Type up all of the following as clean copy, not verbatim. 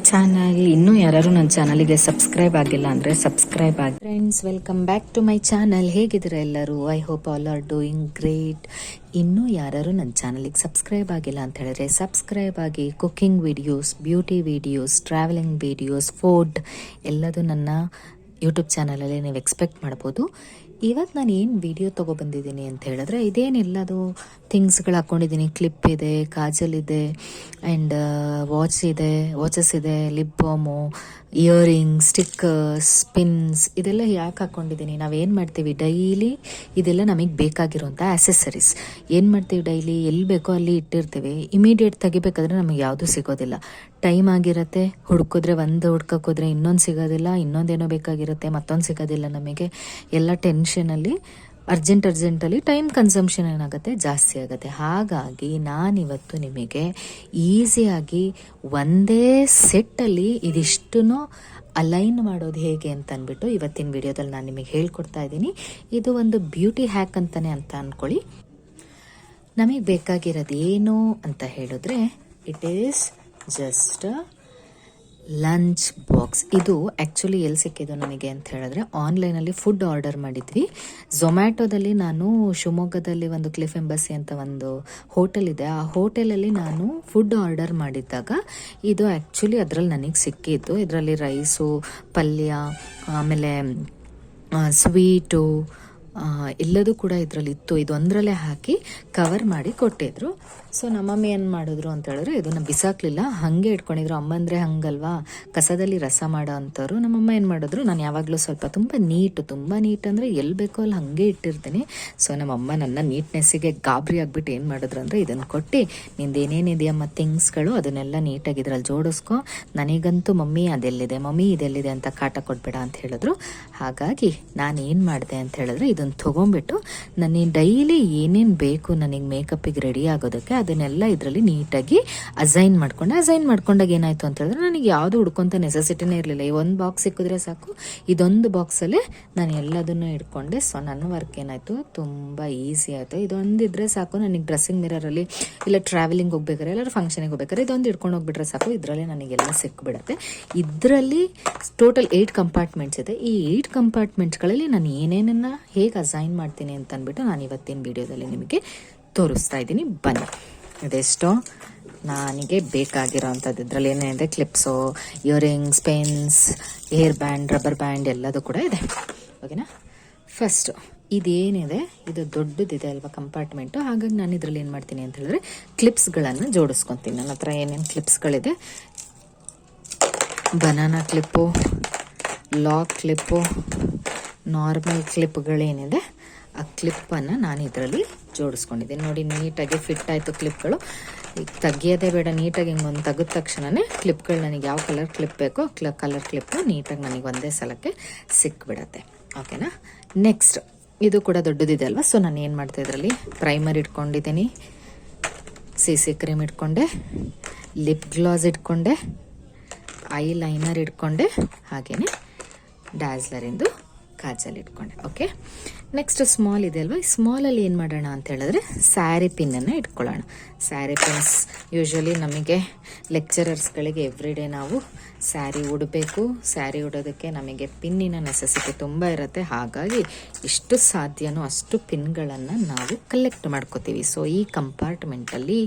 Channel. ಇನ್ನೂ ಯಾರು ನನ್ನ ಚಾನಲ್ಗೆ ಸಬ್ಸ್ಕ್ರೈಬ್ ಆಗಿಲ್ಲ ಅಂದರೆ ಸಬ್ಸ್ಕ್ರೈಬ್ ಆಗಿ. Friends, welcome back to my channel. ಹೇಗಿದ್ದೀರಾ ಎಲ್ಲರೂ? I hope all are doing great. ಇನ್ನೂ ಯಾರು ನನ್ನ ಚಾನಲಿಗೆ ಸಬ್ಸ್ಕ್ರೈಬ್ ಆಗಿಲ್ಲ ಅಂತ ಹೇಳಿದ್ರೆ ಸಬ್ಸ್ಕ್ರೈಬ್ ಆಗಿ. Cooking videos, beauty videos, travelling videos, food ಎಲ್ಲದು ನನ್ನ ಯೂಟ್ಯೂಬ್ ಚಾನಲಲ್ಲಿ ನೀವು ಎಕ್ಸ್ಪೆಕ್ಟ್ ಮಾಡ್ಬೋದು. ಇವತ್ತು ನಾನು ಏನು ವಿಡಿಯೋ ತೊಗೊಬಂದಿದ್ದೀನಿ ಅಂತ ಹೇಳಿದ್ರೆ, ಇದೇನೆಲ್ಲದು ಥಿಂಗ್ಸ್ಗಳು ಹಾಕ್ಕೊಂಡಿದ್ದೀನಿ. ಕ್ಲಿಪ್ ಇದೆ, ಕಾಜಲ್ ಇದೆ, ಆ್ಯಂಡ್ ವಾಚಸ್ ಇದೆ, lip balm, earring, stickers, pins, ಇದೆಲ್ಲ ಯಾಕೆ ಹಾಕ್ಕೊಂಡಿದ್ದೀನಿ? ನಾವೇನು ಮಾಡ್ತೀವಿ ಡೈಲಿ, ಇದೆಲ್ಲ ನಮಗೆ ಬೇಕಾಗಿರೋಂಥ ಆ್ಯಸೆಸರೀಸ್. ಏನು ಮಾಡ್ತೀವಿ ಡೈಲಿ, ಎಲ್ಲಿ ಬೇಕೋ ಅಲ್ಲಿ ಇಟ್ಟಿರ್ತೀವಿ. ಇಮಿಡಿಯೇಟ್ ತೆಗಿಬೇಕಾದ್ರೆ ನಮಗೆ ಯಾವುದೂ ಸಿಗೋದಿಲ್ಲ. ಟೈಮ್ ಆಗಿರುತ್ತೆ, ಹುಡ್ಕಿದ್ರೆ ಒಂದು ಹುಡ್ಕೋಕ್ಕೋದ್ರೆ ಇನ್ನೊಂದು ಸಿಗೋದಿಲ್ಲ, ಇನ್ನೊಂದೇನೋ ಬೇಕಾಗಿರುತ್ತೆ, ಮತ್ತೊಂದು ಸಿಗೋದಿಲ್ಲ. ನಮಗೆ ಎಲ್ಲ ಟೆನ್ಷನಲ್ಲಿ ಅರ್ಜೆಂಟಲ್ಲಿ ಟೈಮ್ ಕನ್ಸಂಪ್ಷನ್ ಏನಾಗುತ್ತೆ, ಜಾಸ್ತಿ ಆಗುತ್ತೆ. ಹಾಗಾಗಿ ನಾನಿವತ್ತು ನಿಮಗೆ ಈಸಿಯಾಗಿ ಒಂದೇ ಸೆಟ್ಟಲ್ಲಿ ಇದಿಷ್ಟು ಅಲೈನ್ ಮಾಡೋದು ಹೇಗೆ ಅಂತ ಅಂದ್ಬಿಟ್ಟು ಇವತ್ತಿನ ವಿಡಿಯೋದಲ್ಲಿ ನಾನು ನಿಮಗೆ ಹೇಳ್ಕೊಡ್ತಾ ಇದ್ದೀನಿ. ಇದು ಒಂದು ಬ್ಯೂಟಿ ಹ್ಯಾಕ್ ಅಂತಲೇ ಅಂತ ಅಂದ್ಕೊಳ್ಳಿ. ನಮಗೆ ಬೇಕಾಗಿರೋದು ಏನು ಅಂತ ಹೇಳಿದ್ರೆ, it is just lunch box. ಇದು ಆ್ಯಕ್ಚುಲಿ ಎಲ್ಲಿ ಸಿಕ್ಕಿದ್ದು ನನಗೆ ಅಂತ ಹೇಳಿದ್ರೆ, ಆನ್ಲೈನಲ್ಲಿ ಫುಡ್ ಆರ್ಡರ್ ಮಾಡಿದ್ವಿ. ಝೊಮ್ಯಾಟೊದಲ್ಲಿ ನಾನು ಶಿವಮೊಗ್ಗದಲ್ಲಿ ಒಂದು ಕ್ಲಿಫ್ ಎಂಬಸಿ ಅಂತ ಒಂದು ಹೋಟೆಲ್ ಇದೆ, ಆ ಹೋಟೆಲಲ್ಲಿ ನಾನು ಫುಡ್ ಆರ್ಡರ್ ಮಾಡಿದ್ದಾಗ ಇದು ಆ್ಯಕ್ಚುಲಿ ಅದರಲ್ಲಿ ನನಗೆ ಸಿಕ್ಕಿದ್ದು. ಇದರಲ್ಲಿ ರೈಸು, ಪಲ್ಯ, ಆಮೇಲೆ ಸ್ವೀಟು ಎಲ್ಲದೂ ಕೂಡ ಇದರಲ್ಲಿ ಇತ್ತು. ಇದು ಒಂದರಲ್ಲೇ ಹಾಕಿ ಕವರ್ ಮಾಡಿ ಕೊಟ್ಟಿದ್ರು. ಸೊ ನಮ್ಮಮ್ಮಿ ಏನು ಮಾಡಿದ್ರು ಅಂತ ಹೇಳಿದ್ರೆ, ಇದನ್ನು ಬಿಸಾಕಲಿಲ್ಲ, ಹಾಗೆ ಇಟ್ಕೊಂಡಿದ್ರು. ಅಮ್ಮ ಅಂದರೆ ಹಂಗಲ್ವಾ, ಕಸದಲ್ಲಿ ರಸ ಮಾಡೋ ಅಂಥವ್ರು. ನಮ್ಮಮ್ಮ ಏನು ಮಾಡಿದ್ರು, ನಾನು ಯಾವಾಗಲೂ ಸ್ವಲ್ಪ ತುಂಬ ನೀಟ್ ಅಂದರೆ ಎಲ್ಲಿ ಬೇಕೋ ಅಲ್ಲಿ ಹಾಗೆ ಇಟ್ಟಿರ್ತೀನಿ. ಸೊ ನಮ್ಮಮ್ಮ ನನ್ನ ನೀಟ್ನೆಸ್ಸಿಗೆ ಗಾಬರಿ ಆಗಿಬಿಟ್ಟು ಏನು ಮಾಡಿದ್ರು ಅಂದರೆ, ಇದನ್ನು ಕೊಟ್ಟು ನಿಂದು ಏನೇನಿದೆಯಮ್ಮ ಥಿಂಗ್ಸ್ಗಳು ಅದನ್ನೆಲ್ಲ ನೀಟಾಗಿ ಇದ್ರಲ್ಲಿ ಜೋಡಿಸ್ಕೊ, ನನಗಂತೂ ಮಮ್ಮಿ ಅದೆಲ್ಲಿದೆ, ಮಮ್ಮಿ ಇದೆಲ್ಲಿದೆ ಅಂತ ಕಾಟ ಕೊಡಬೇಡ ಅಂತ ಹೇಳಿದ್ರು. ಹಾಗಾಗಿ ನಾನು ಏನು ಮಾಡಿದೆ ಅಂತ ಹೇಳಿದ್ರೆ, ಇದನ್ನು ತೊಗೊಂಬಿಟ್ಟು ನನಗೆ ಡೈಲಿ ಏನೇನು ಬೇಕು ನನಗೆ ಮೇಕಪ್ಪಿಗೆ ರೆಡಿ ಆಗೋದಕ್ಕೆ ಅದನ್ನೆಲ್ಲ ಇದರಲ್ಲಿ ನೀಟಾಗಿ ಅಸೈನ್ ಮಾಡ್ಕೊಂಡಾಗ ಏನಾಯಿತು ಅಂತ ಹೇಳಿದ್ರೆ, ನನಗೆ ಯಾವುದು ಹುಡ್ಕೊಂತ ನೆಸೆಸಿಟಿನೇ ಇರಲಿಲ್ಲ. ಈ ಒಂದು ಬಾಕ್ಸ್ ಸಿಕ್ಕಿದ್ರೆ ಸಾಕು, ಇದೊಂದು ಬಾಕ್ಸಲ್ಲೇ ನಾನು ಎಲ್ಲದನ್ನು ಇಟ್ಕೊಂಡೆ. ಸೊ ನನ್ನ ವರ್ಕ್ ಏನಾಯಿತು, ತುಂಬ ಈಸಿ ಆಯಿತು. ಇದೊಂದಿದ್ರೆ ಸಾಕು ನನಗೆ. ಡ್ರೆಸ್ಸಿಂಗ್ ಮಿರರಲ್ಲಿ ಇಲ್ಲ ಟ್ರಾವೆಲಿಂಗ್ ಹೋಗ್ಬೇಕಾದ್ರೆ, ಎಲ್ಲರೂ ಫಂಕ್ಷನಿಗೆ ಹೋಗ್ಬೇಕಾದ್ರೆ ಇದೊಂದು ಇಟ್ಕೊಂಡು ಹೋಗ್ಬಿಟ್ರೆ ಸಾಕು, ಇದರಲ್ಲೇ ನನಗೆಲ್ಲ ಸಿಕ್ಬಿಡುತ್ತೆ. ಇದರಲ್ಲಿ ಟೋಟಲ್ 8 ಕಂಪಾರ್ಟ್ಮೆಂಟ್ಸ್ ಇದೆ. ಈ 8 ಕಂಪಾರ್ಟ್ಮೆಂಟ್ಸ್ಗಳಲ್ಲಿ ನಾನು ಏನೇನನ್ನು ಹೇಗೆ ಅಸೈನ್ ಮಾಡ್ತೀನಿ ಅಂತ ಅಂದ್ಬಿಟ್ಟು ನಾನು ಇವತ್ತಿನ ವಿಡಿಯೋದಲ್ಲಿ ನಿಮಗೆ ತೋರಿಸ್ತಾ ಇದ್ದೀನಿ. ಬನ್ನಿ. ಇದೆಷ್ಟೋ ನನಗೆ ಬೇಕಾಗಿರೋ ಅಂಥದ್ದು. ಇದರಲ್ಲಿ ಏನೇನಿದೆ, clips, earrings, pens, hair band, rubber band ಎಲ್ಲದೂ ಕೂಡ ಇದೆ. ಓಕೆನಾ? ಫಸ್ಟು ಇದೇನಿದೆ, ಇದು ದೊಡ್ಡದಿದೆ ಅಲ್ವಾ ಕಂಪಾರ್ಟ್ಮೆಂಟು. ಹಾಗಾಗಿ ನಾನು ಇದರಲ್ಲಿ ಏನು ಮಾಡ್ತೀನಿ ಅಂತ ಹೇಳಿದ್ರೆ, ಕ್ಲಿಪ್ಸ್ಗಳನ್ನು ಜೋಡಿಸ್ಕೊತೀನಿ. ನನ್ನ ಹತ್ರ ಏನೇನು ಕ್ಲಿಪ್ಸ್ಗಳಿದೆ, banana clip, lock clip, normal ಕ್ಲಿಪ್ಗಳೇನಿದೆ ಆ ಕ್ಲಿಪ್ಪನ್ನು ನಾನು ಇದರಲ್ಲಿ ಜೋಡಿಸ್ಕೊಂಡಿದ್ದೀನಿ. ನೋಡಿ, ನೀಟಾಗಿ ಫಿಟ್ ಆಯಿತು ಕ್ಲಿಪ್ಗಳು. ಈಗ ತೆಗಿಯೋದೇ ಬೇಡ, ನೀಟಾಗಿ ಹಿಂಗೊಂದು ತೆಗೆದ ತಕ್ಷಣವೇ ಕ್ಲಿಪ್ಗಳು ನನಗೆ ಯಾವ ಕಲರ್ ಕ್ಲಿಪ್ ಬೇಕೋ ಕಲರ್ ಕ್ಲಿಪ್ಪು ನೀಟಾಗಿ ನನಗೆ ಒಂದೇ ಸಲಕ್ಕೆ ಸಿಕ್ಬಿಡತ್ತೆ. ಓಕೆನಾ? ನೆಕ್ಸ್ಟ್, ಇದು ಕೂಡ ದೊಡ್ಡದಿದೆ ಅಲ್ವಾ. ಸೊ ನಾನು ಏನು ಮಾಡ್ತಾ ಇದರಲ್ಲಿ ಪ್ರೈಮರ್ ಇಟ್ಕೊಂಡಿದ್ದೀನಿ, CC ಕ್ರೀಮ್ ಇಟ್ಕೊಂಡೆ, ಲಿಪ್ ಗ್ಲಾಸ್ ಇಟ್ಕೊಂಡೆ, ಐ ಲೈನರ್ ಇಟ್ಕೊಂಡೆ, ಹಾಗೆಯೇ ಡ್ಯಾಸ್ಲರಿಂದು ಕಾಜಲ್ ಇಟ್ಕೊಂಡೆ. ಓಕೆ, ನೆಕ್ಸ್ಟ್ ಸ್ಮಾಲ್ ಇದೆ ಅಲ್ವಾ. ಈ ಸ್ಮಾಲಲ್ಲಿ ಏನು ಮಾಡೋಣ ಅಂತ ಹೇಳಿದ್ರೆ, ಸ್ಯಾರಿ ಪಿನ್ನನ್ನು ಇಟ್ಕೊಳ್ಳೋಣ. ಸ್ಯಾರಿ ಪಿನ್ಸ್ ಯೂಶ್ವಲಿ ನಮಗೆ ಲೆಕ್ಚರರ್ಸ್ಗಳಿಗೆ ಎವ್ರಿಡೇ ನಾವು ಸ್ಯಾರಿ ಉಡಬೇಕು. ಸ್ಯಾರಿ ಉಡೋದಕ್ಕೆ ನಮಗೆ ಪಿನ್ನಿನ ನೆಸೆಸಿಟಿ ತುಂಬ ಇರುತ್ತೆ. ಹಾಗಾಗಿ ಎಷ್ಟು ಸಾಧ್ಯನೋ ಅಷ್ಟು ಪಿನ್ಗಳನ್ನು ನಾವು ಕಲೆಕ್ಟ್ ಮಾಡ್ಕೋತೀವಿ. ಸೊ ಈ ಕಂಪಾರ್ಟ್ಮೆಂಟಲ್ಲಿ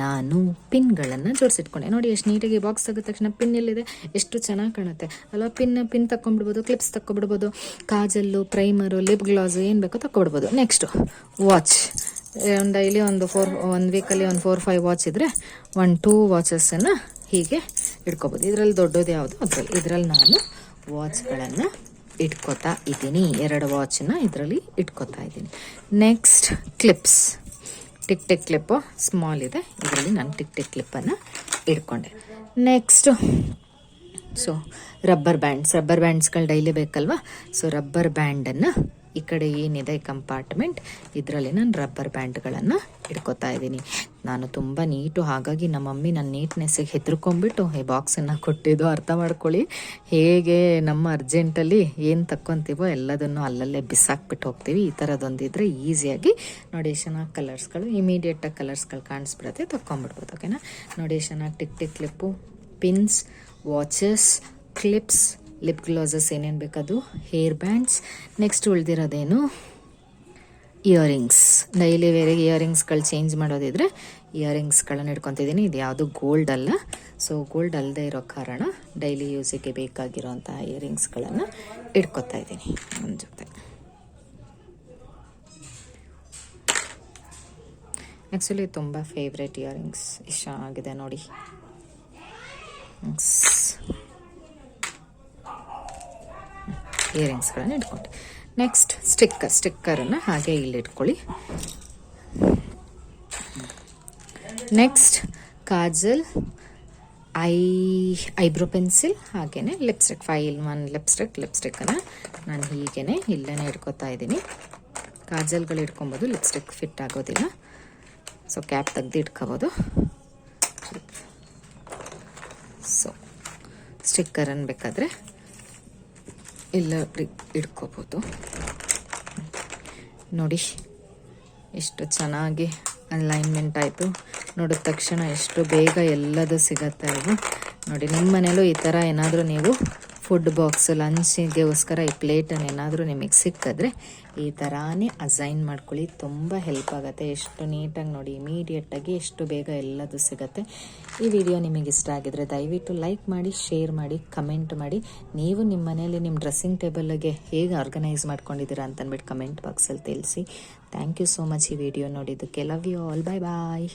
ನಾನು ಪಿನ್ಗಳನ್ನು ಜೋಡಿಸಿಟ್ಕೊಂಡೆ. ನೋಡಿ ಎಷ್ಟು ನೀಟಾಗಿ ಬಾಕ್ಸ್ ತೆಗೆದ ತಕ್ಷಣ ಪಿನ್ ಎಲ್ಲಿದೆ, ಎಷ್ಟು ಚೆನ್ನಾಗಿ ಕಾಣುತ್ತೆ ಅಲ್ವಾ. ಪಿನ್ ತಗೊಂಡ್ಬಿಡ್ಬೋದು, ಕ್ಲಿಪ್ಸ್ ತಗೊಬಿಡ್ಬೋದು, ಕಾಜಲ್ಲು, ಪ್ರೈಮರು, ಲಿಪ್ ಗ್ಲಾಸು ಏನು ಬೇಕೋ ತಗೊಬಿಡ್ಬೋದು. Next watch. ಡೈಲಿ ಒಂದು ವೀಕಲ್ಲಿ ಒಂದು 4-5 ವಾಚ್ ಇದ್ದರೆ 1-2 ವಾಚಸ್ಸನ್ನು ಹೀಗೆ ಇಟ್ಕೋಬೋದು. ಇದರಲ್ಲಿ ದೊಡ್ಡದು ಯಾವುದು ಇದರಲ್ಲಿ ನಾನು ವಾಚ್ಗಳನ್ನು ಇಟ್ಕೋತಾ ಇದ್ದೀನಿ. 2 ವಾಚನ್ನ ಇದರಲ್ಲಿ ಇಟ್ಕೋತಾ ಇದ್ದೀನಿ. Next clips, tick clip small ಇದೆ, ಇದರಲ್ಲಿ ನಾನು ಟಿಕ್ ಕ್ಲಿಪ್ಪನ್ನು ಇಟ್ಕೊಂಡೆ. ನೆಕ್ಸ್ಟು ಸೊ ರಬ್ಬರ್ ಬ್ಯಾಂಡ್ಸ್ಗಳು ಡೈಲಿ ಬೇಕಲ್ವಾ. ಸೊ ರಬ್ಬರ್ ಬ್ಯಾಂಡನ್ನು ಈ ಕಡೆ ಏನಿದೆ ಕಂಪಾರ್ಟ್ಮೆಂಟ್, ಇದರಲ್ಲಿ ನಾನು ರಬ್ಬರ್ ಬ್ಯಾಂಡ್ಗಳನ್ನು ಇಟ್ಕೋತಾ ಇದ್ದೀನಿ. ನಾನು ತುಂಬ ನೀಟು, ಹಾಗಾಗಿ ನಮ್ಮ ಮಮ್ಮಿ ನನ್ನ ನೀಟ್ನೆಸ್ಸಿಗೆ ಹೆದರ್ಕೊಂಡ್ಬಿಟ್ಟು ಈ ಬಾಕ್ಸನ್ನು ಕೊಟ್ಟಿದ್ದು. ಅರ್ಥ ಮಾಡ್ಕೊಳ್ಳಿ, ಹೇಗೆ ನಮ್ಮ ಅರ್ಜೆಂಟಲ್ಲಿ ಏನು ತಕ್ಕೊತೀವೋ ಎಲ್ಲದನ್ನು ಅಲ್ಲಲ್ಲೇ ಬಿಸಾಕ್ಬಿಟ್ಟು ಹೋಗ್ತೀವಿ. ಈ ಥರದೊಂದಿದ್ರೆ ಈಸಿಯಾಗಿ ನೋಡಿ ಚೆನ್ನಾಗಿ ಕಲರ್ಸ್ಗಳು, ಇಮಿಡಿಯೇಟಾಗಿ ಕಲರ್ಸ್ಗಳು ಕಾಣಿಸ್ಬಿಡುತ್ತೆ, ತಕ್ಕೊಂಬಿಡ್ಬೋದು. ಓಕೆನಾ? ನೋಡಿ ಚೆನ್ನಾಗಿ tick clip, pins, watches, clips, lip glasses ಏನೇನು ಬೇಕದು, ಹೇರ್ ಬ್ಯಾಂಡ್ಸ್. ನೆಕ್ಸ್ಟ್ ಉಳಿದಿರೋದೇನು, ಇಯರಿಂಗ್ಸ್. ಡೈಲಿ ವೇರಿಗೆ ಇಯರಿಂಗ್ಸ್ಗಳು ಚೇಂಜ್ ಮಾಡೋದಿದ್ರೆ ಇಯರಿಂಗ್ಸ್ಗಳನ್ನು ಇಟ್ಕೊತಿದ್ದೀನಿ. ಇದು ಯಾವುದು ಗೋಲ್ಡ್ ಅಲ್ಲ, ಸೊ ಗೋಲ್ಡ್ ಅಲ್ಲದೆ ಇರೋ ಕಾರಣ ಡೈಲಿ ಯೂಸಿಗೆ ಬೇಕಾಗಿರೋಂಥ ಇಯರಿಂಗ್ಸ್ಗಳನ್ನು ಇಟ್ಕೊತಾ ಇದ್ದೀನಿ ನನ್ನ ಜೊತೆ. ಆ್ಯಕ್ಚುಲಿ ತುಂಬ ಫೇವ್ರೆಟ್ ಇಯರಿಂಗ್ಸ್, ಇಷ್ಟ ಆಗಿದೆ ನೋಡಿ. ಇಯರಿಂಗ್ಸ್ಗಳನ್ನು ಇಟ್ಕೊಂಡೆ. ನೆಕ್ಸ್ಟ್ ಸ್ಟಿಕ್ಕರನ್ನು ಹಾಗೆ ಇಲ್ಲಿ ಇಟ್ಕೊಳ್ಳಿ. ನೆಕ್ಸ್ಟ್ ಕಾಜಲ್, ಐಬ್ರೋ ಪೆನ್ಸಿಲ್, ಹಾಗೆಯೇ ಲಿಪ್ಸ್ಟಿಕ್. 1 ಲಿಪ್ಸ್ಟಿಕ್ಕನ್ನು ನಾನು ಹೀಗೇ ಇಲ್ಲೇ ಇಟ್ಕೊತಾ ಇದ್ದೀನಿ. ಕಾಜಲ್ಗಳು ಇಟ್ಕೊಬೋದು, ಲಿಪ್ಸ್ಟಿಕ್ ಫಿಟ್ ಆಗೋದಿಲ್ಲ, ಸೊ ಕ್ಯಾಪ್ ತೆಗ್ದು ಇಟ್ಕೋಬೋದು. ಸೊ ಸ್ಟಿಕ್ಕರನ್ನು ಬೇಕಾದರೆ ಇಲ್ಲ ಇಟ್ಕೋಬೋದು. ನೋಡಿ ಎಷ್ಟು ಚೆನ್ನಾಗಿ ಅಲೈನ್ಮೆಂಟ್ ಆಯಿತು. ನೋಡಿದ ತಕ್ಷಣ ಎಷ್ಟು ಬೇಗ ಎಲ್ಲದು ಸಿಗತ್ತೆ ಅಲ್ವಾ. ನೋಡಿ ನಿಮ್ಮ ಮನೇಲೂ ಈ ಥರ ಏನಾದರೂ ನೀವು ಫುಡ್ ಬಾಕ್ಸ್ ಲಂಚಿಗೆಗೋಸ್ಕರ ಈ ಪ್ಲೇಟನ್ನು ಏನಾದರೂ ನಿಮಗೆ ಸಿಕ್ಕಿದ್ರೆ ಈ ಥರಾನೇ ಅಸೈನ್ ಮಾಡ್ಕೊಳ್ಳಿ, ತುಂಬ ಹೆಲ್ಪ್ ಆಗುತ್ತೆ. ಎಷ್ಟು ನೀಟಾಗಿ ನೋಡಿ, ಇಮಿಡಿಯೇಟಾಗಿ ಎಷ್ಟು ಬೇಗ ಎಲ್ಲದು ಸಿಗುತ್ತೆ. ಈ ವಿಡಿಯೋ ನಿಮಗೆ ಇಷ್ಟ ಆಗಿದ್ರೆ ದಯವಿಟ್ಟು ಲೈಕ್ ಮಾಡಿ, ಶೇರ್ ಮಾಡಿ, ಕಮೆಂಟ್ ಮಾಡಿ. ನೀವು ನಿಮ್ಮ ಮನೆಯಲ್ಲಿ ನಿಮ್ಮ ಡ್ರೆಸ್ಸಿಂಗ್ ಟೇಬಲ್ಗೆ ಹೇಗೆ ಆರ್ಗನೈಸ್ ಮಾಡ್ಕೊಂಡಿದ್ದೀರಾ ಅಂತಂದ್ಬಿಟ್ಟು ಕಮೆಂಟ್ ಬಾಕ್ಸಲ್ಲಿ ತಿಳಿಸಿ. ಥ್ಯಾಂಕ್ ಯು ಸೋ ಮಚ್ ಈ ವಿಡಿಯೋ ನೋಡಿದ್ದಕ್ಕೆ. Love you all. Bye bye.